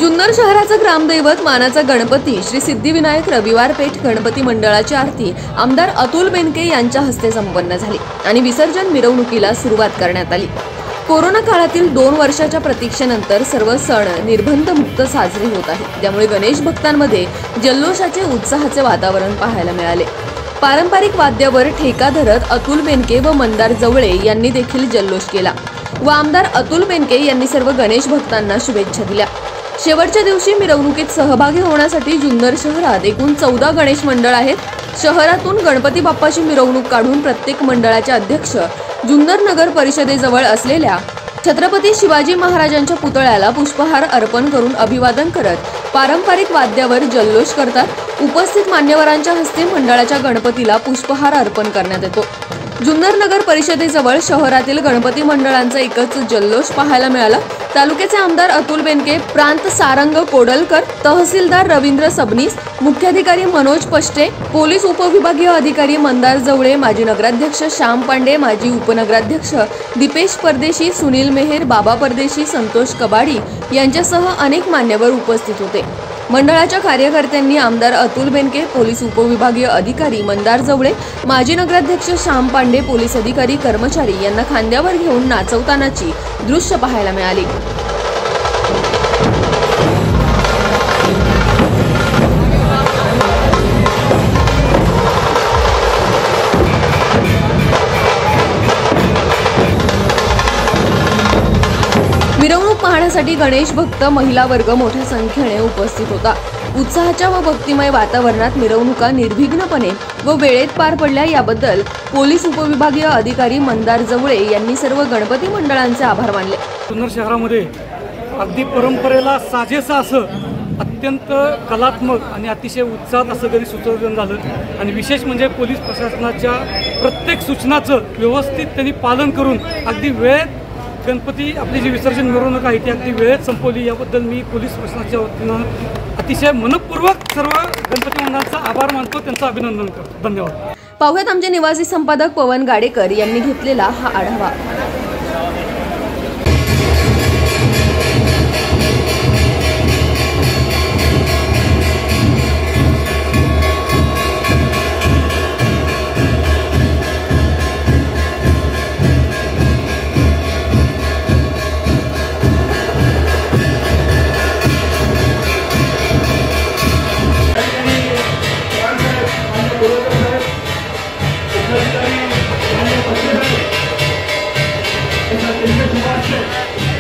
जुन्नर शहराचं ग्रामदैवत मानाचा गणपती श्री सिद्धिविनायक रविवार पेठ गणपती मंडळाची आरती आमदार अतुल बेनके यांच्या हस्ते संपन्न झाली आणि विसर्जन मिरवणुकीला सुरुवात करण्यात आली। कोरोना काळातील 2 वर्षाच्या प्रतीक्षेनंतर सर्व सण निर्बंधमुक्त साजरे होत आहेत, त्यामुळे गणेश भक्तांमध्ये जल्लोषाचे उत्साहाचे वातावरण पाहायला मिळाले। पारंपरिक वाद्यावर ठेका धरत अतुल बेनके व मंदार जवळे यांनी देखील जल्लोष केला व आमदार अतुल बेनके यांनी सर्व गणेश भक्तांना शुभेच्छा दिल्या। शेवटच्या दिवशी मिरवणुकीत सहभागी होण्यासाठी जुन्नर शहरात एकूण 14 गणेश मंडळ आहेत। शहरातून गणपती बाप्पाची मिरवणूक काढून प्रत्येक मंडळाचे अध्यक्ष जुन्नर नगर परिषदेजवळ असलेल्या छत्रपती शिवाजी महाराजांच्या पुतळ्याला पुष्पहार अर्पण करून अभिवादन करत पारंपरिक वाद्यावर जल्लोष करतात। उपस्थित मान्यवरांच्या हस्ते मंडळाच्या गणपतीला पुष्पहार अर्पण करण्यात येतो। जुन्नर नगर परिषदेजवळ शहरातील गणपती मंडळांचा एकच जल्लोष पाहायला मिळाला। तालुक्याचे आमदार अतुल बेनके, प्रांत सारंग कोडलकर, तहसीलदार रवींद्र सबनीस, मुख्याधिकारी मनोज पष्टे, पोलीस उपविभागीय अधिकारी मंदार जवळे, माजी नगराध्यक्ष श्याम पांडे, माजी उपनगराध्यक्ष दीपेश परदेशी, सुनील मेहर, बाबा परदेशी, संतोष कबाडी यांच्यासह अनेक मान्यवर उपस्थित होते। मंडळाच्या कार्यकर्त्यांनी आमदार अतुल बेनके, पोलीस उपविभागीय अधिकारी मंदार जवळे, माजी नगराध्यक्ष श्याम पांडे, पोलीस अधिकारी कर्मचारी यांना खांद्यावर घेऊन नाचवतानाची दृश्य पाहायला मिळाली। मिरवणूक पाहण्यासाठी गणेश भक्त महिला वर्ग मोठ्या संख्येने उपस्थित होता। उत्साहाच्या व भक्तिमय वातावरणात मिरवणुका निर्विघ्नपणे व वेळेत पार पडल्या याबद्दल पोलीस उपविभागीय अधिकारी मंदार जवळे यांनी सर्व गणपती मंडळांचे आभार मानले। जुन्नर शहरामध्ये अगदी परंपरेला साजेसं असं अत्यंत कलात्मक आणि अतिशय उत्साहात असं गणेश विसर्जन झालं आणि विशेष म्हणजे पोलीस प्रशासनाच्या प्रत्येक सूचनाचं व्यवस्थित त्यांनी पालन करून अगदी वेळेत गणपती आपली जी विसर्जन मिरवणूक आहे ती अगदी वेळेत संपवली। याबद्दल मी पोलीस प्रशासनाच्या वतीनं अतिशय मनपूर्वक सर्व गणपती मंडळांचा आभार मानतो, त्यांचं अभिनंदन करतो। धन्यवाद। पाहुयात आमचे निवासी संपादक पवन गाडेकर यांनी घेतलेला हा आढावा। Gracias.